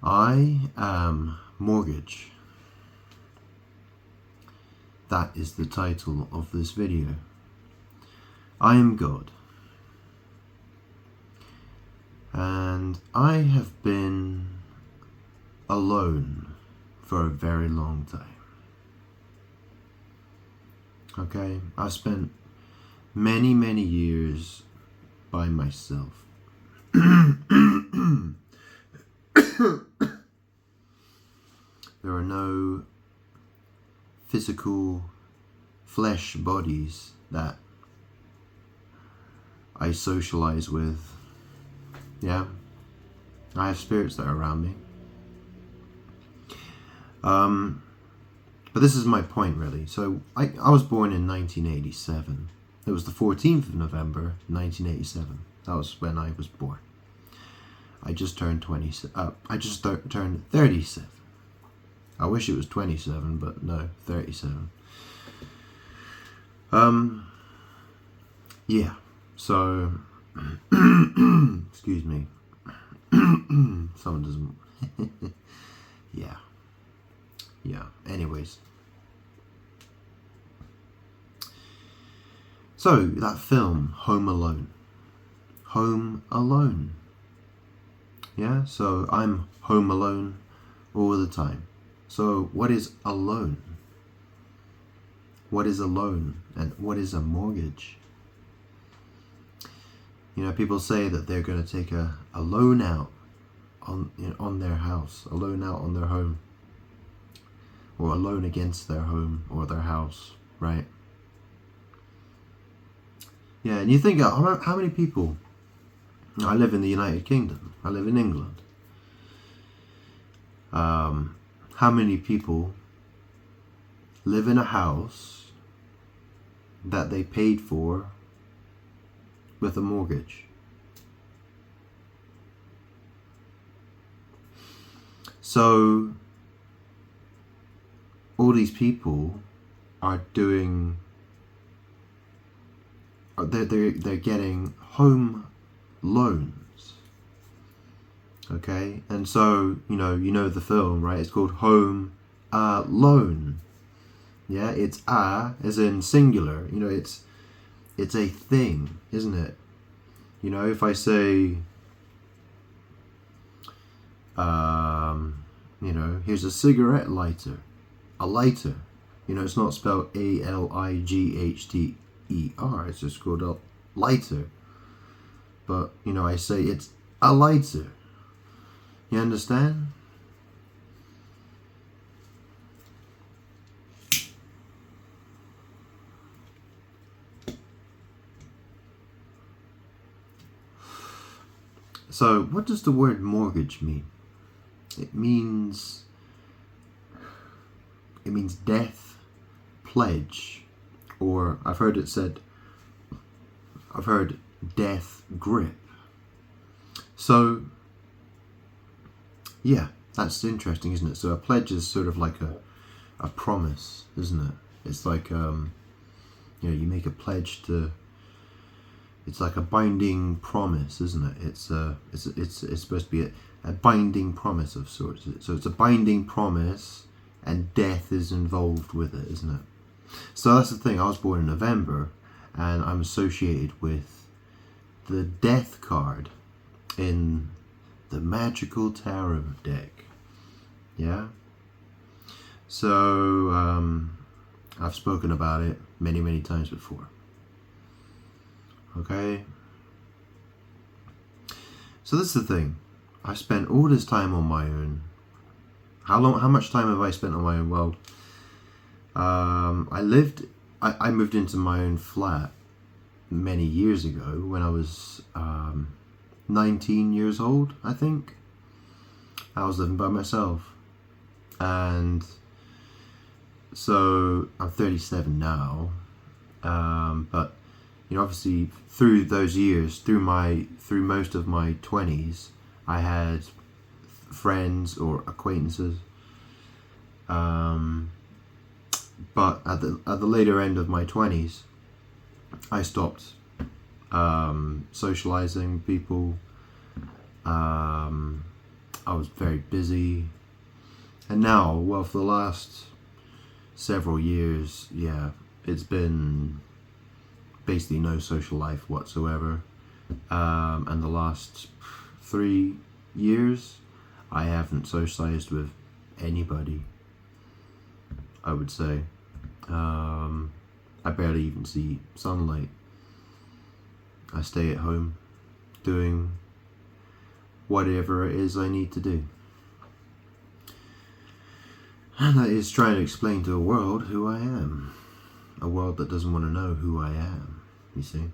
I am Mortgage. That is the title of this video. I am God. And I have been alone for a very long time. Okay, I've spent many years by myself. There are no physical flesh bodies that I socialize with. Yeah, I have spirits that are around me. But this is my point, really. So I was born in 1987. It was the 14th of November, 1987. That was when I was born. I just turned 37. I wish it was 27, but no, 37. Yeah. So, excuse me. Someone doesn't. Yeah. Anyways. So, that film, Home Alone. Home Alone. Yeah, so I'm home alone all the time. So, what is alone? What is alone? And what is a mortgage? You know, people say that they're going to take a loan out on their house, a loan out on their home, or a loan against their home or their house, right? Yeah, and you think, how many people? I live in the United Kingdom. I live in England. How many people live in a house that they paid for with a mortgage? So all these people are doing, they're getting home loans. Okay, and so you know the film, right? It's called Home Alone. Yeah, it's as in singular. You know, it's a thing, isn't it? You know, if I say, here's a cigarette lighter, a lighter. You know, it's not spelled ALIGHTER. It's just called a lighter. But I say it's a lighter. You understand? So, what does the word mortgage mean? It means death, pledge, or I've heard death grip. So, yeah, that's interesting, isn't it? So a pledge is sort of like a promise, isn't it? It's like, you make a pledge to. It's like a binding promise, isn't it? It's supposed to be a binding promise of sorts. So it's a binding promise, and death is involved with it, isn't it? So that's the thing. I was born in November, and I'm associated with the death card in the Magical Tarot deck. Yeah. So I've spoken about it many times before. Okay. So this is the thing. I spent all this time on my own. How much time have I spent on my own? Well, I moved into my own flat many years ago when I was 19 years old, I think. I was living by myself. And so I'm 37 now. But obviously through those years, through most of my 20s, I had friends or acquaintances. But at the later end of my 20s, I stopped socializing with people. I was very busy. And now, well, for the last several years, yeah, it's been basically no social life whatsoever. And the last 3 years, I haven't socialized with anybody, I would say. I barely even see sunlight. I stay at home doing whatever it is I need to do. And that is trying to explain to a world who I am. A world that doesn't want to know who I am, you see.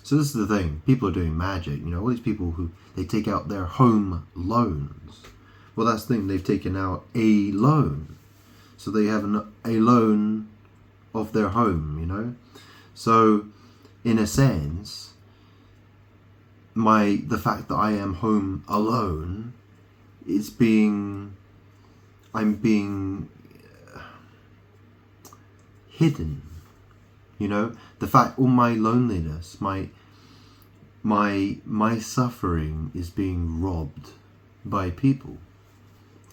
So this is the thing. People are doing magic. You know, all these people who, they take out their home loans. Well, that's the thing. They've taken out a loan. So they have a loan of their home, you know. So, in a sense, the fact that I am home alone, I'm being hidden, you know. The fact, all my loneliness, my suffering is being robbed by people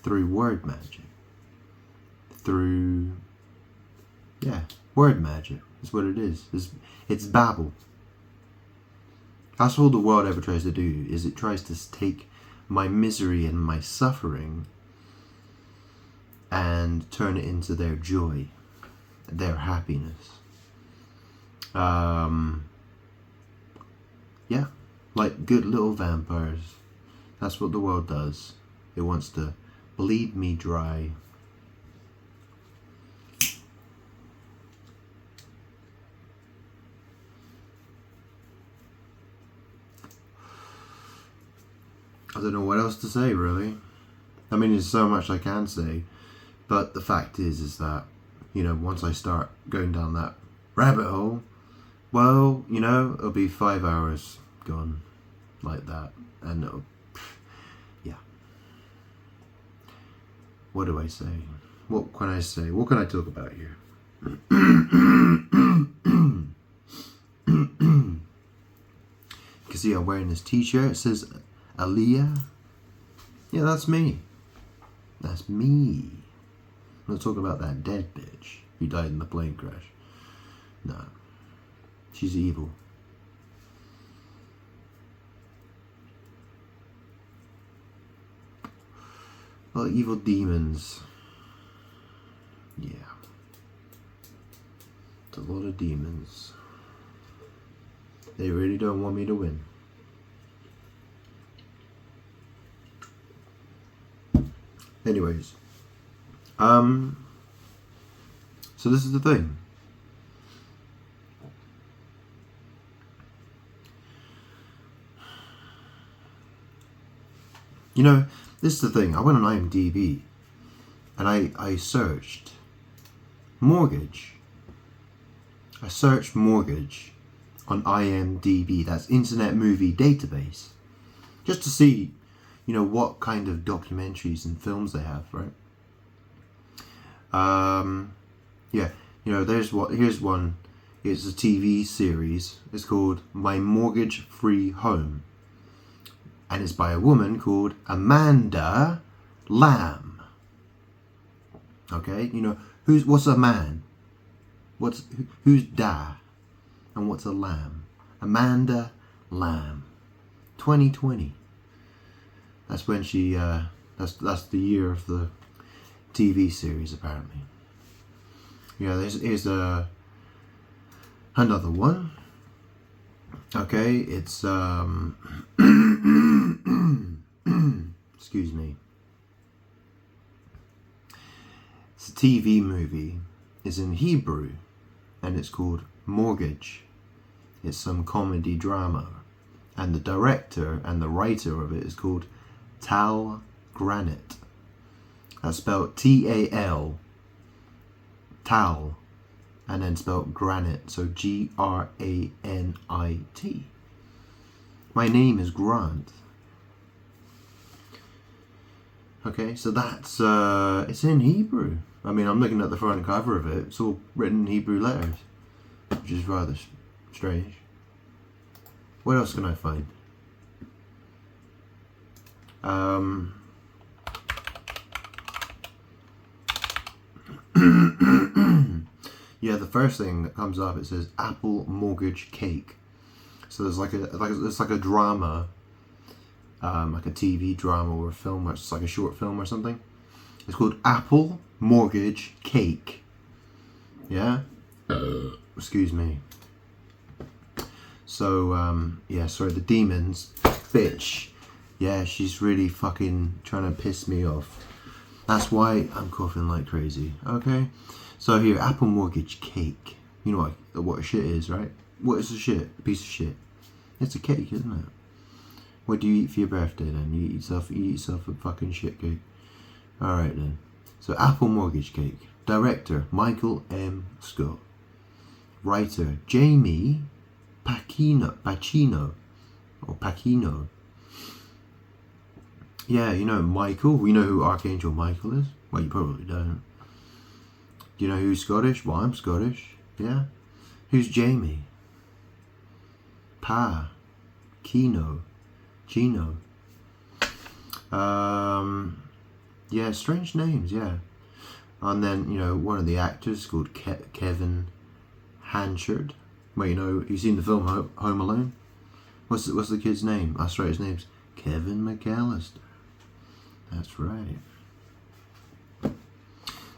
through word magic. Through, yeah, word magic is what it is. It's babble. That's all the world ever tries to do, is it tries to take my misery and my suffering and turn it into their joy, their happiness. Yeah, like good little vampires. That's what the world does. It wants to bleed me dry. I don't know what else to say, really. I mean, there's so much I can say, but the fact is that, you know, once I start going down that rabbit hole, well, you know, it'll be 5 hours gone like that, and it'll, yeah. What do I say? What can I say? What can I talk about here? You can see I'm wearing this t-shirt. It says Aaliyah. Yeah, that's me. That's me. I'm not talking about that dead bitch who died in the plane crash. No. She's evil. Well, evil demons. Yeah. It's a lot of demons. They really don't want me to win. Anyways, so this is the thing. You know, this is the thing. I went on IMDb and I searched mortgage. I searched mortgage on IMDb. That's Internet Movie Database. Just to see, you know, what kind of documentaries and films they have, right? Yeah, you know, here's one. It's a TV series. It's called My Mortgage Free Home. And it's by a woman called Amanda Lamb. Okay, you know, what's a man? Who's da? And what's a lamb? Amanda Lamb. 2020. That's when she, that's the year of the TV series, apparently. Yeah, here's another one. Okay, it's, excuse me. It's a TV movie. It's in Hebrew, and it's called Mortgage. It's some comedy drama. And the director and the writer of it is called Tal Granit. That's spelled T-A-L, Tal, and then spelled Granite, so G-R-A-N-I-T. My name is Grant. Okay, so that's, it's in Hebrew. I mean, I'm looking at the front cover of it. It's all written in Hebrew letters, which is rather strange. What else can I find? Yeah, the first thing that comes up, it says Apple Mortgage Cake. So there's it's like a drama, like a TV drama or a film, it's like a short film or something. It's called Apple Mortgage Cake. Yeah? Excuse me. So, yeah, sorry, the demons, bitch. Yeah, she's really fucking trying to piss me off. That's why I'm coughing like crazy, okay? So here, Apple Mortgage Cake. You know what a shit is, right? What is a shit? A piece of shit. It's a cake, isn't it? What do you eat for your birthday then? You eat yourself a fucking shit cake. Alright then. So Apple Mortgage Cake. Director, Michael M. Scott. Writer, Jamie Pacino. Yeah, you know Michael. We know who Archangel Michael is. Well, you probably don't. Do you know who's Scottish? Well, I'm Scottish. Yeah. Who's Jamie? Gino. Yeah, strange names, yeah. And then, you know, one of the actors called Kevin Hanchard. Well, you know, you've seen the film Home Alone? What's the kid's name? That's right, his name's Kevin McAllister. That's right.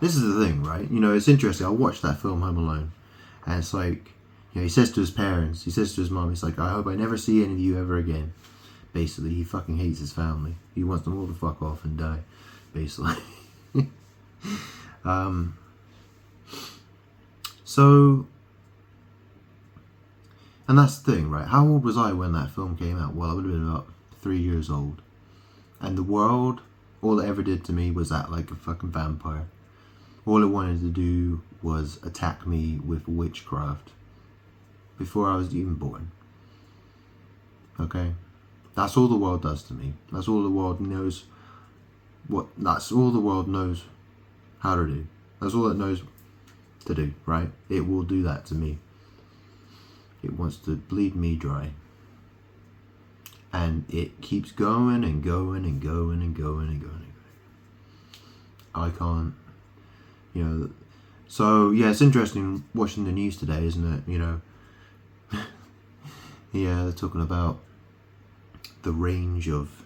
This is the thing, right? You know, it's interesting. I watched that film Home Alone, and it's like, you know, he says to his parents, he says to his mom, he's like, I hope I never see any of you ever again. Basically, he fucking hates his family. He wants them all to fuck off and die, basically. So, and that's the thing, right? How old was I when that film came out? Well, I would have been about 3 years old. And the world, all it ever did to me was act like a fucking vampire. All it wanted to do was attack me with witchcraft before I was even born. Okay? That's all the world does to me. That's all the world knows. That's all the world knows how to do. That's all it knows to do, right? It will do that to me. It wants to bleed me dry. And it keeps going and going and going and going and going and going. I can't, you know. So, yeah, it's interesting watching the news today, isn't it? You know, yeah, they're talking about the range of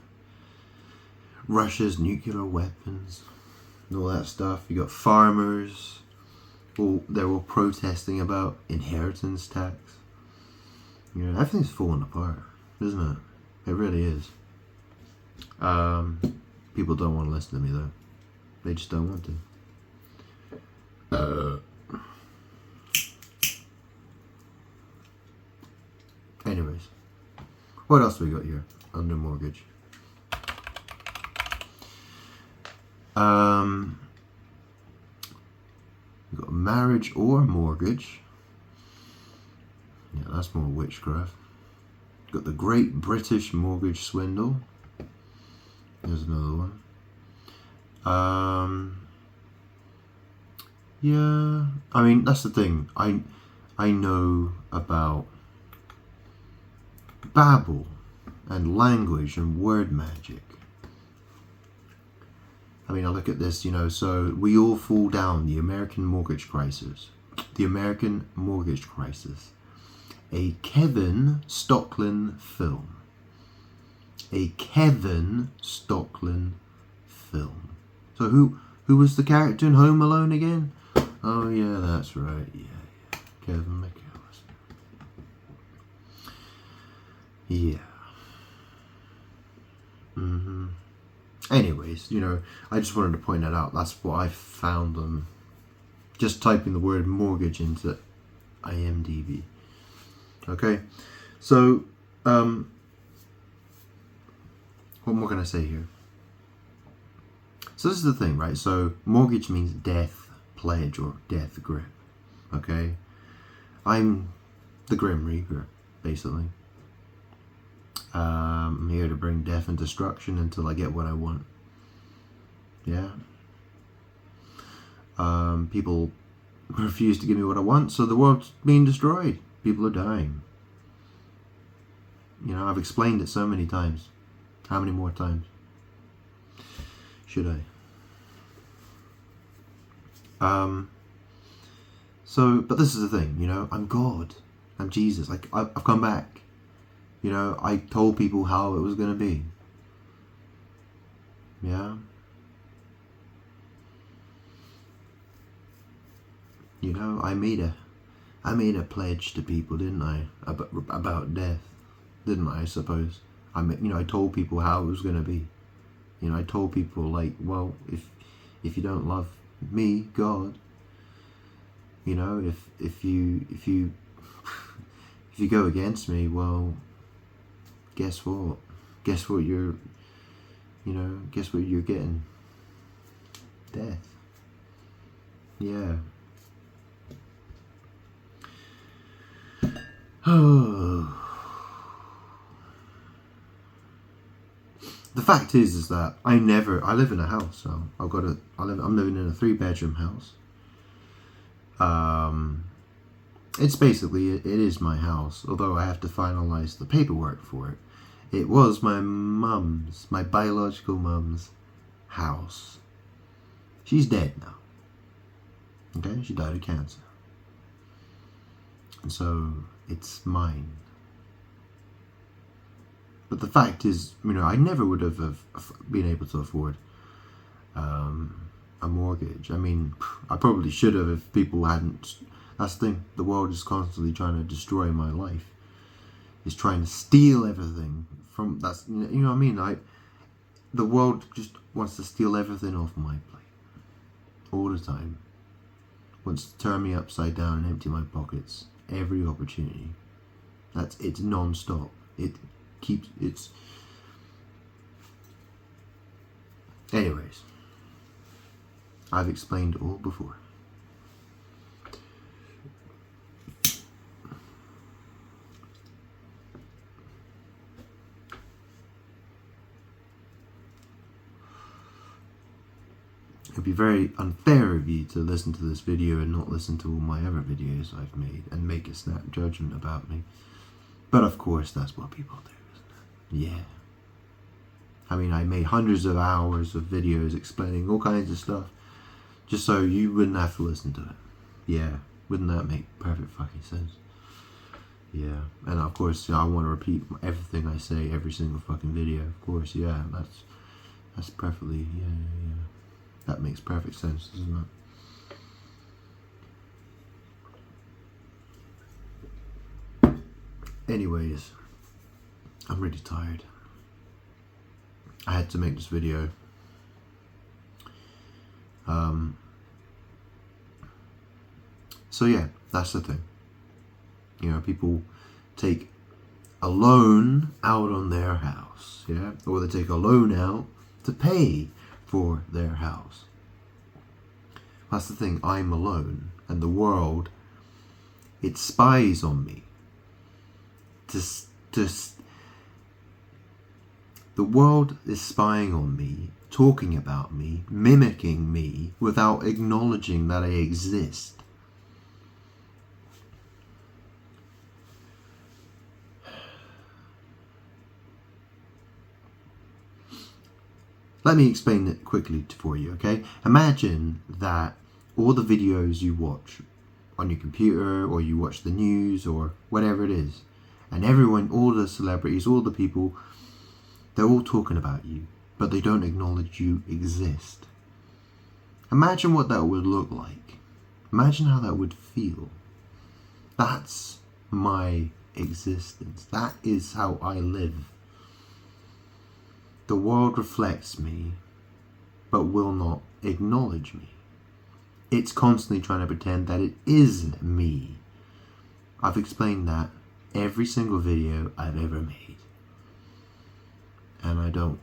Russia's nuclear weapons and all that stuff. You got farmers, they're all protesting about inheritance tax. You know, everything's falling apart, isn't it? It really is. People don't want to listen to me though. They just don't want to. Anyways, what else we got here under mortgage? We got marriage or mortgage. Yeah, that's more witchcraft. Got the Great British Mortgage Swindle. There's another one. Yeah, I mean, that's the thing. I know about Babel and language and word magic. I mean, I look at this, you know, so we all fall down. The American mortgage crisis. The American mortgage crisis. A Kevin Stocklin film. A Kevin Stocklin film. So who was the character in Home Alone again? Oh yeah, that's right. Yeah. Kevin McAllister. Yeah. Anyways, you know, I just wanted to point that out. That's what I found on just typing the word mortgage into IMDb. Okay, so what more can I say here? So this is the thing, right? So mortgage means death pledge or death grip. Okay, I'm the Grim Reaper, basically. I'm here to bring death and destruction until I get what I want. Yeah. People refuse to give me what I want, so the world's being destroyed. People are dying. You know, I've explained it so many times. How many more times? should I? So, but this is the thing, you know, I'm God. I'm Jesus. Like, I've come back. You know, I told people how it was going to be. Yeah? You know, I made a pledge to people, didn't I? About death, didn't I suppose? I told people how it was going to be. You know, I told people, like, well, if you don't love me, God, you know, if you go against me, well, guess what? Guess what you're getting? Death. Yeah. Oh. The fact is that I live in a house, so I'm living in a 3-bedroom house. It's basically, it is my house, although I have to finalize the paperwork for it. It was my biological mum's house. She's dead now. Okay, she died of cancer. And so, it's mine. But the fact is, you know, I never would have been able to afford a mortgage. I mean, I probably should have if people hadn't. That's the thing. The world is constantly trying to destroy my life. It's trying to steal everything from. That's, you know what I mean. The world just wants to steal everything off my plate all the time. Wants to turn me upside down and empty my pockets every opportunity. It's non-stop. Anyways, I've explained all before. It'd be very unfair of you to listen to this video and not listen to all my other videos I've made and make a snap judgment about me. But of course, that's what people do, isn't it? Yeah. I mean, I made hundreds of hours of videos explaining all kinds of stuff just so you wouldn't have to listen to it. Yeah. Wouldn't that make perfect fucking sense? Yeah. And of course, I want to repeat everything I say every single fucking video. Of course, yeah. That's perfectly, yeah. That makes perfect sense, doesn't it? Anyways, I'm really tired. I had to make this video. So yeah, that's the thing. You know, people take a loan out on their house, yeah? Or they take a loan out to pay for their house. That's the thing, I'm alone, and the world, it spies on me. The world is spying on me, talking about me, mimicking me, without acknowledging that I exist. Let me explain it quickly for you, okay? Imagine that all the videos you watch on your computer, or you watch the news, or whatever it is, and everyone, all the celebrities, all the people, they're all talking about you, but they don't acknowledge you exist. Imagine what that would look like. Imagine how that would feel. That's my existence. That is how I live. The world reflects me, but will not acknowledge me. It's constantly trying to pretend that it is me. I've explained that every single video I've ever made. And I don't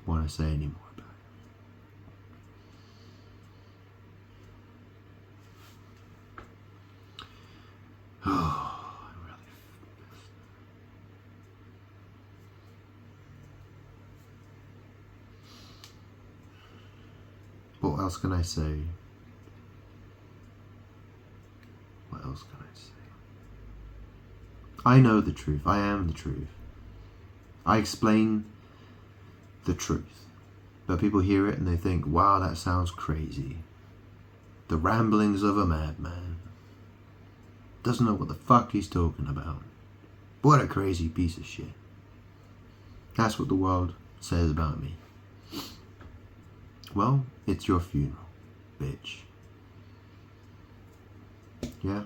want to say any more about it. Oh, I'm really pissed. What else can I say? What else can I say? I know the truth. I am the truth. I explain the truth. But people hear it and they think, wow, that sounds crazy. The ramblings of a madman. Doesn't know what the fuck he's talking about. What a crazy piece of shit. That's what the world says about me. Well, it's your funeral, bitch. Yeah?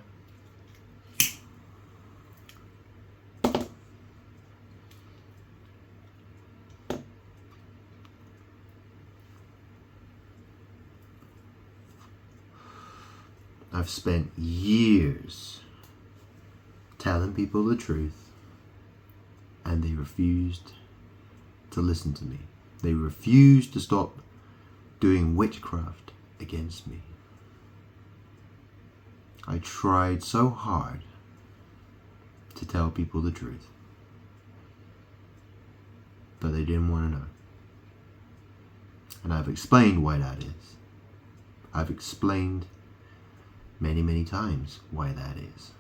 I've spent years telling people the truth, and they refused to listen to me. They refused to stop doing witchcraft against me. I tried so hard to tell people the truth, but they didn't want to know. And I've explained why that is. I've explained many, many times why that is.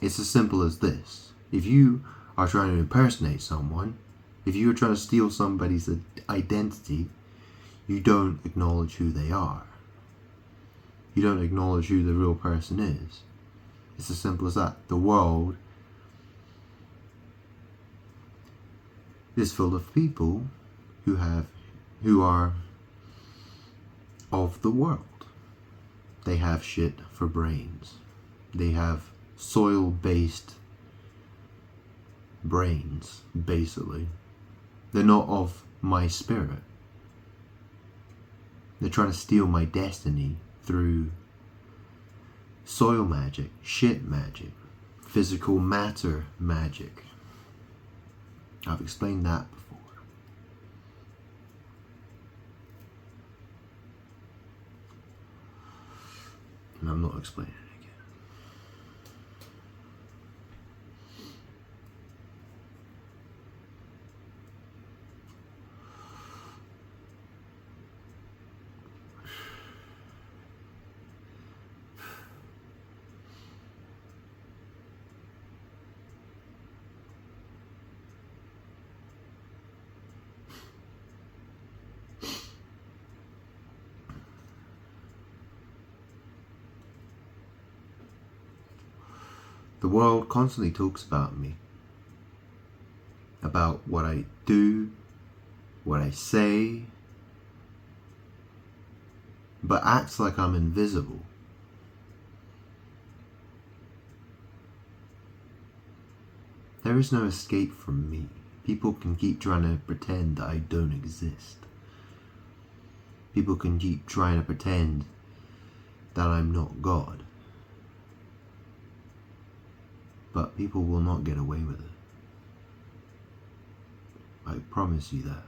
It's as simple as this. If you are trying to impersonate someone, if you are trying to steal somebody's identity, you don't acknowledge who they are. You don't acknowledge who the real person is. It's as simple as that. The world is full of people who are of the world. They have shit for brains. They have soil-based brains, basically. They're not of my spirit. They're trying to steal my destiny through soil magic, shit magic, physical matter magic. I've explained that before. And I'm not explaining it again. The world constantly talks about me, about what I do, what I say, but acts like I'm invisible. There is no escape from me. People can keep trying to pretend that I don't exist. People can keep trying to pretend that I'm not God. But people will not get away with it. I promise you that.